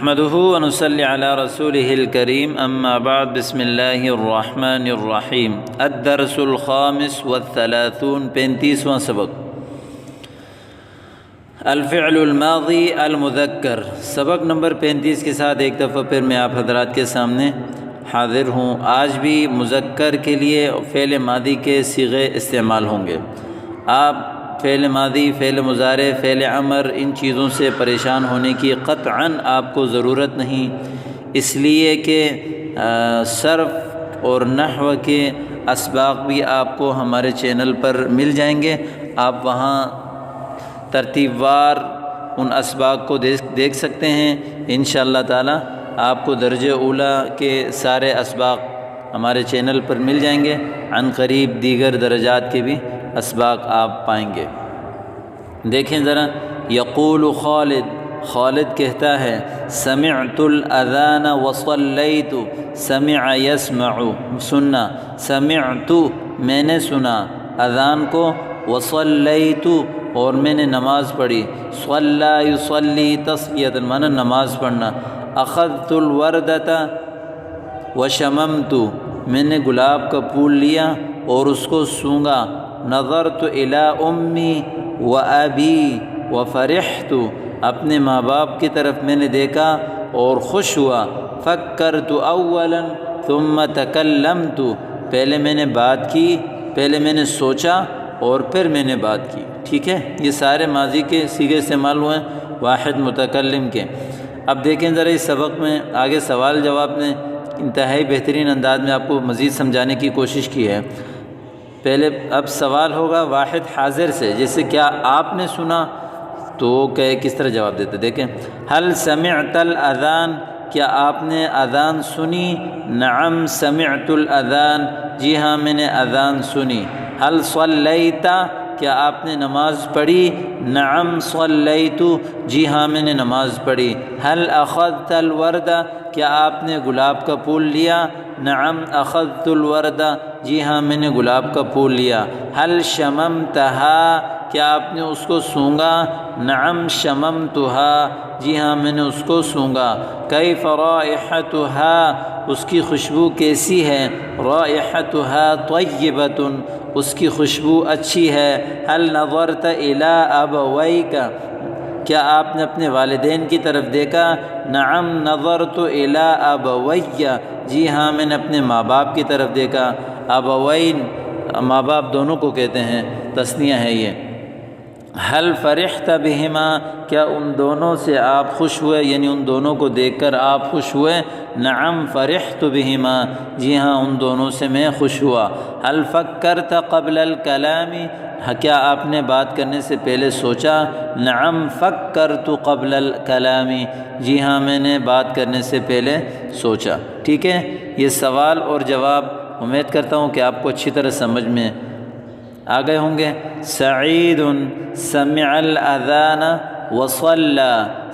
نحمده ونصلي على رسوله الكريم اما بعد بسم الله الرحمن الرحیم الدرس الخامس والثلاثون 35واں سبق الفعل الماضی المذکر سبق نمبر 35 کے ساتھ ایک دفعہ پھر میں آپ حضرات کے سامنے حاضر ہوں۔ آج بھی مذکر کے لیے فعل ماضی کے صیغے استعمال ہوں گے۔ آپ فعل ماضی، فعل مضارع، فعل امر ان چیزوں سے پریشان ہونے کی قطعاً آپ کو ضرورت نہیں، اس لیے کہ صرف اور نحو کے اسباق بھی آپ کو ہمارے چینل پر مل جائیں گے۔ آپ وہاں ترتیب وار ان اسباق کو دیکھ سکتے ہیں۔ انشاءاللہ تعالی آپ کو درجہ اولیٰ کے سارے اسباق ہمارے چینل پر مل جائیں گے۔ عن قریب دیگر درجات کے بھی اسباق آپ پائیں گے۔ دیکھیں ذرا، یقول خالد، خالد کہتا ہے سمعت الاذان وصلیت، سمع یسمع سننا، سمعت میں نے سنا اذان کو، وصلیت اور میں نے نماز پڑھی، صلی یصلی تصلیۃ معنی نماز پڑھنا، اخذت الوردۃ وشممت میں نے گلاب کا پھول لیا اور اس کو سونگا، نظرت الی امی و ابی وفرحت اپنے ماں باپ کی طرف میں نے دیکھا اور خوش ہوا، فکرت اولا ثم تکلمت پہلے میں نے بات کی، پہلے میں نے سوچا اور پھر میں نے بات کی۔ ٹھیک ہے، یہ سارے ماضی کے صیغے استعمال ہوئے ہیں واحد متکلم کے۔ اب دیکھیں ذرا اس سبق میں آگے سوال جواب نے انتہائی بہترین انداز میں آپ کو مزید سمجھانے کی کوشش کی ہے۔ پہلے اب سوال ہوگا واحد حاضر سے، جیسے کیا آپ نے سنا، تو کہ کس طرح جواب دیتے دیکھیں، هل سمعت الاذان کیا آپ نے اذان سنی، نعم سمعت الاذان جی ہاں میں نے اذان سنی، هل صلیت کیا آپ نے نماز پڑھی، نعم صلیت جی ہاں میں نے نماز پڑھی، هل اخذت الورد کیا آپ نے گلاب کا پھول لیا، نعم اخذت الورد جی ہاں میں نے گلاب کا پھول لیا، هل شممتها کیا آپ نے اس کو سونگا، نعم شممتها جی ہاں میں نے اس کو سونگا، کیف رائحتها اس کی خوشبو کیسی ہے، رائحتها طیبۃ اس کی خوشبو اچھی ہے، هل نظرت الی ابویک کیا آپ نے اپنے والدین کی طرف دیکھا، نعم نظرت الی ابوی جی ہاں میں نے اپنے ماں باپ کی طرف دیکھا، ابوین ماں باپ دونوں کو کہتے ہیں، تثنیہ ہے یہ، هل فرحت بہما کیا ان دونوں سے آپ خوش ہوئے، یعنی ان دونوں کو دیکھ کر آپ خوش ہوئے، نعم فرحت بہما جی ہاں ان دونوں سے میں خوش ہوا، هل فکرت قبل الکلام کیا آپ نے بات کرنے سے پہلے سوچا، نعم فکرت قبل الکلام جی ہاں میں نے بات کرنے سے پہلے سوچا۔ ٹھیک ہے، یہ سوال اور جواب امید کرتا ہوں کہ آپ کو اچھی طرح سمجھ میں آ گئے ہوں گے۔ سعید سمع الاذان وصلی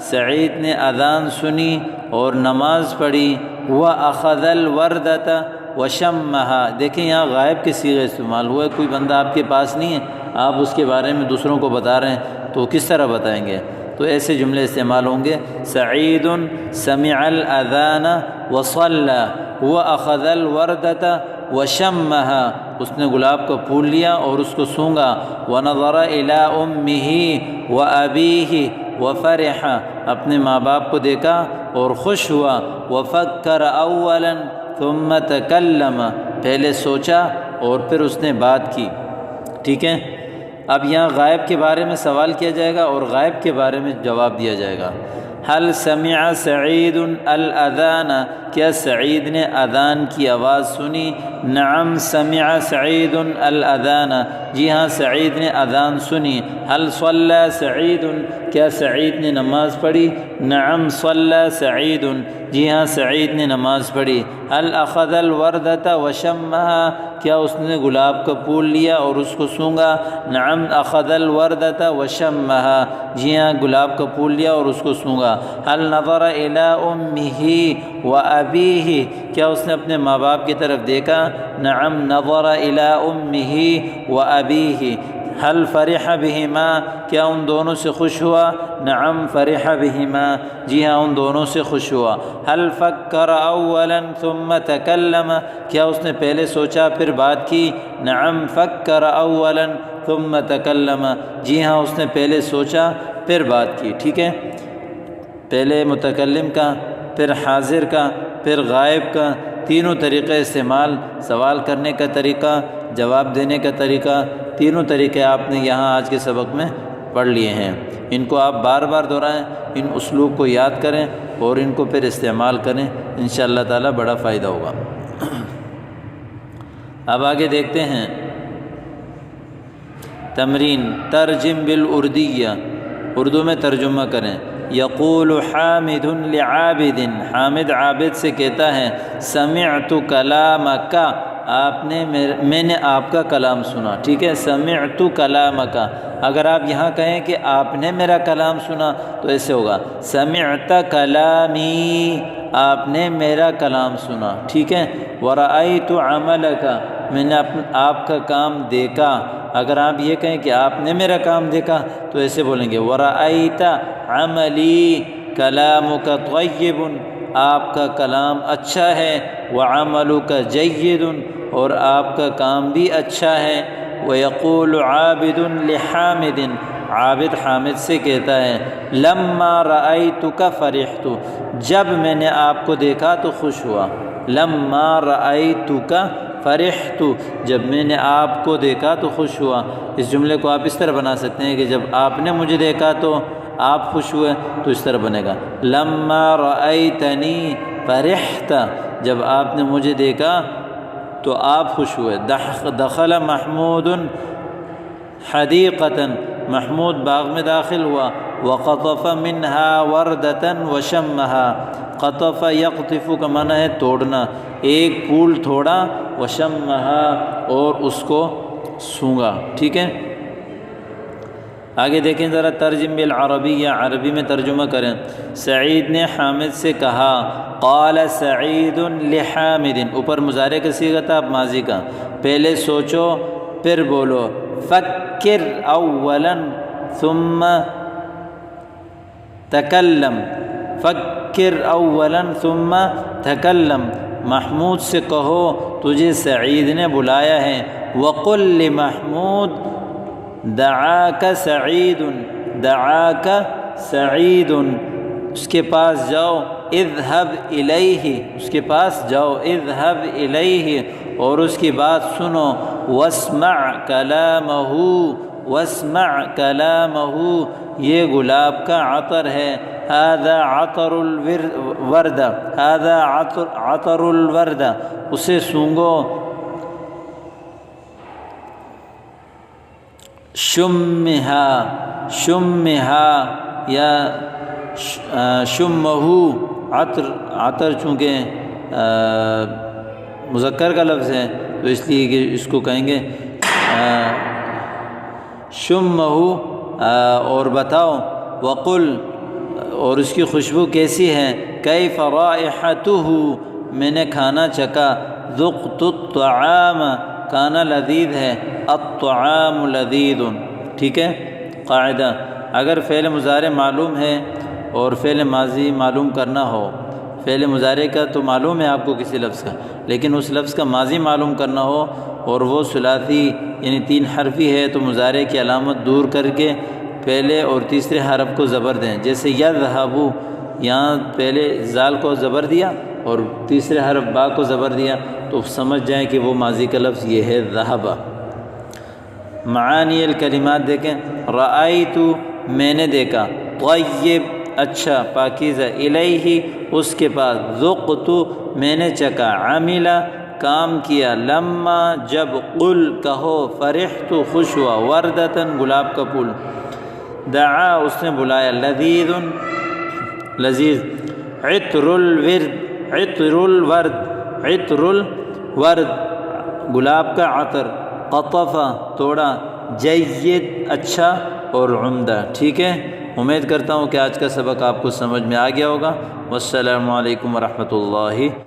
سعید نے اذان سنی اور نماز پڑھی، واخذ الوردۃ وشمها دیکھیں یہاں غائب کے صیغے استعمال ہوا ہے، کوئی بندہ آپ کے پاس نہیں ہے، آپ اس کے بارے میں دوسروں کو بتا رہے ہیں تو کس طرح بتائیں گے، تو ایسے جملے استعمال ہوں گے، سعید سمع الاذان وصلی واخذ الوردۃ وشمها اس نے گلاب کا پھول لیا اور اس کو سونگا، ونظر الی امہ وابیہ وفرح اپنے ماں باپ کو دیکھا اور خوش ہوا، وفکر اولا ثم تکلم پہلے سوچا اور پھر اس نے بات کی۔ ٹھیک ہے، اب یہاں غائب کے بارے میں سوال کیا جائے گا اور غائب کے بارے میں جواب دیا جائے گا۔ هل سمع سعید الاذان کیا سعید نے اذان کی آواز سنی، نعم سمع سعید الاذان جی ہاں سعید نے اذان سنی، هل صلی سعید کیا سعید نے نماز پڑھی، نعم صلی سعید جی ہاں سعید نے نماز پڑھی، هل اخذ الوردۃ وشمها کیا اس نے گلاب کا پھول لیا اور اس کو سونگا، نعم اخذ الوردۃ وشمها جی ہاں گلاب کا پھول لیا اور اس کو سونگا، هل نظر الی امہ وابیہ کیا اس نے اپنے ماں باپ کی طرف دیکھا، نعم نظر الی امہ وابیہ حل فرح بہما، کیا ان دونوں سے خوش ہوا؟ نعم فرح بہما، جی ہاں ان دونوں سے خوش ہوا۔ حل فکر اولا ثم تکلم، کیا اس نے پہلے سوچا پھر بات کی؟ نعم فکر اولا ثم تکلم، جی ہاں اس نے پہلے سوچا پھر بات کی۔ ٹھیک ہے، پہلے متکلم کا، پھر حاضر کا، پھر غائب کا، تینوں طریقے استعمال، سوال کرنے کا طریقہ، جواب دینے کا طریقہ، تینوں طریقے آپ نے یہاں آج کے سبق میں پڑھ لیے ہیں۔ ان کو آپ بار بار دہرائیں، ان اسلوب کو یاد کریں اور ان کو پھر استعمال کریں، انشاءاللہ تعالی بڑا فائدہ ہوگا۔ اب آگے دیکھتے ہیں تمرین، ترجم بالاردیہ، اردو میں ترجمہ کریں۔ یقول حامد لعابد، حامد عابد سے کہتا ہے سمعت کلامک، میں نے آپ کا کلام سنا۔ ٹھیک ہے، سمعت کلامک، اگر آپ یہاں کہیں کہ آپ نے میرا کلام سنا تو ایسے ہوگا سمعت کلامی، آپ نے میرا کلام سنا۔ ٹھیک ہے، ورأیت عملک، میں نے آپ کا کام دیکھا۔ اگر آپ یہ کہیں کہ آپ نے میرا کام دیکھا تو ایسے بولیں گے ورأیت عملی کلامک طیب، آپ کا کلام اچھا ہے، وعملک جید، اور آپ کا کام بھی اچھا ہے۔ ویقول عابد لحامد، عابد حامد سے کہتا ہے لما رأیتک فرحت، جب میں نے آپ کو دیکھا تو خوش ہوا۔ لما رأیتک فرحت، جب میں نے آپ کو دیکھا تو خوش ہوا۔ اس جملے کو آپ اس طرح بنا سکتے ہیں کہ جب آپ نے مجھے دیکھا تو آپ خوش ہوئے، تو اس طرح بنے گا لما رأیتنی فرحت، جب آپ نے مجھے دیکھا تو آپ خوش ہوئے۔ دخل محمود حدیقۃ، محمود باغ میں داخل ہوا۔ وقطف منها وردۃ وشمها، قطف یقطف کا معنی ہے توڑنا، ایک پھول توڑا، وشمها اور اس کو سونگھا۔ ٹھیک ہے، آگے دیکھیں ذرا، ترجم بالعربیہ، عربی میں ترجمہ کریں۔ سعید نے حامد سے کہا، قال سعید لحامد، اوپر مضارع کا صیغہ تھا، اب ماضی کا، پہلے سوچو پھر بولو۔ فکر اولا ثم تکلم، فکر اولا ثم تکلم، محمود سے کہو تجھے سعید نے بلایا ہے۔ وقل لمحمود دعاک سعید، دعاک سعید، اس کے پاس جاؤ، اذهب الیہ، اس کے پاس جاؤ، اذهب الیہ، اور اس کی بات سنو۔ واسمع کلامہ، واسمع کلامہ، یہ گلاب کا عطر ہے۔ هذا عطر الورد، هذا عطر الورد، اسے سونگو۔ شمھا، شمھا یا شمہ، عطر چونکہ مذکر کا لفظ ہے تو اس لیے کہ اس کو کہیں گے شمہ، اور بتاؤ۔ وقل، اور اس کی خوشبو کیسی ہے۔ کیف رائحتہ، میں نے کھانا چکھا۔ ذقت الطعام، کھانا لذیذ ہے۔ الطعام لذیذ۔ ٹھیک ہے، قاعدہ، اگر فعل مضارع معلوم ہے اور فعل ماضی معلوم کرنا ہو، فعل مضارع کا تو معلوم ہے آپ کو کسی لفظ کا، لیکن اس لفظ کا ماضی معلوم کرنا ہو اور وہ ثلاثی یعنی 3 حرفی ہے، تو مضارع کی علامت دور کر کے پہلے اور تیسرے حرف کو زبر دیں۔ جیسے یذهب، یہاں پہلے زال کو زبر دیا اور تیسرے حرف با کو زبر دیا، تو سمجھ جائیں کہ وہ ماضی کا لفظ یہ ہے ذهب۔ معانی الکلمات دیکھیں، رأیت، میں نے دیکھا، طیب، اچھا پاکیزہ، الیہ، اس کے پاس، ذقت، میں نے چکھا، عمل، کام کیا، لما، جب، قل، کہو، فرحت، خوش ہوا، وردۃ، گلاب کا پھول، دعا، اس نے بلایا، لذیذ، لذیذ، عطر الورد، عطر الورد، عطر الورد، گلاب کا عطر، قطف، توڑا، جید، اچھا، اور عمدہ۔ ٹھیک ہے، امید کرتا ہوں کہ آج کا سبق آپ کو سمجھ میں آ گیا ہوگا۔ والسلام علیکم ورحمۃ اللہ۔